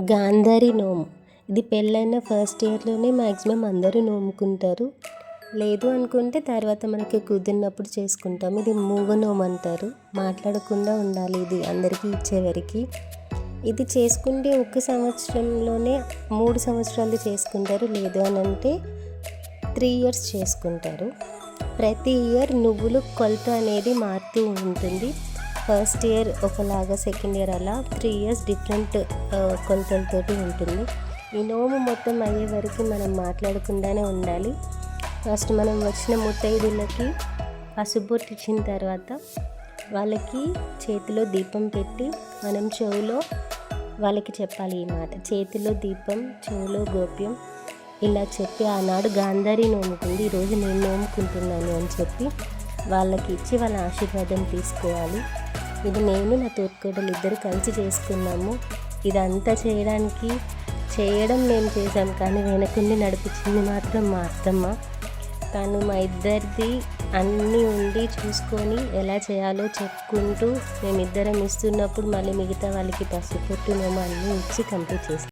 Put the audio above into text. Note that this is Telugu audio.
గాంధారి నోము. ఇది పెళ్ళైన ఫస్ట్ ఇయర్లోనే మ్యాక్సిమం అందరూ నోముకుంటారు. లేదు అనుకుంటే తర్వాత మనకి కుదిరినప్పుడు చేసుకుంటాం. ఇది మూగ నోము అంటారు. మాట్లాడకుండా ఉండాలి ఇది అందరికీ ఇచ్చేవరకు. ఇది చేసుకుంటే ఒక సంవత్సరంలోనే 3 సంవత్సరాలు చేసుకుంటారు. లేదు అని అంటే 3 ఇయర్స్ చేసుకుంటారు. ప్రతి ఇయర్ నువ్వులు కొలత అనేది మారుతూ ఉంటుంది. ఫస్ట్ ఇయర్ ఒకలాగా, సెకండ్ ఇయర్ అలా 3 ఇయర్స్ డిఫరెంట్ కొలతలతోటి ఉంటుంది. ఈ నోము మొత్తం అయ్యే వరకు మనం మాట్లాడకుండానే ఉండాలి. ఫస్ట్ మనం వచ్చిన ముత్తైదులకి పసుబొట్టు ఇచ్చిన తర్వాత వాళ్ళకి చేతిలో దీపం పెట్టి మనం చెవిలో వాళ్ళకి చెప్పాలి ఈ మాట: చేతిలో దీపం, చెవిలో గోప్యం. ఇలా చెప్పి ఆనాడు గాంధారి నోముకుంది, ఈరోజు నేను నోముకుంటున్నాను అని చెప్పి వాళ్ళకి ఇచ్చి వాళ్ళ ఆశీర్వాదం తీసుకోవాలి. ఇది నేను నా తోటికోడలు ఇద్దరు కలిసి చేసుకున్నాము. ఇదంతా చేయడం మేము చేసాం, కానీ వెనకుండి నడిపించింది మాత్రం మా అత్తమ్మ. తను మా ఇద్దరిది అన్నీ ఉండి చూసుకొని ఎలా చేయాలో చెప్పుకుంటూ మేమిద్దరం ఇస్తున్నప్పుడు మళ్ళీ మిగతా వాళ్ళకి పసుపు పొట్టు నోము అన్నీ ఇచ్చి కంప్లీట్ చేస్తాం.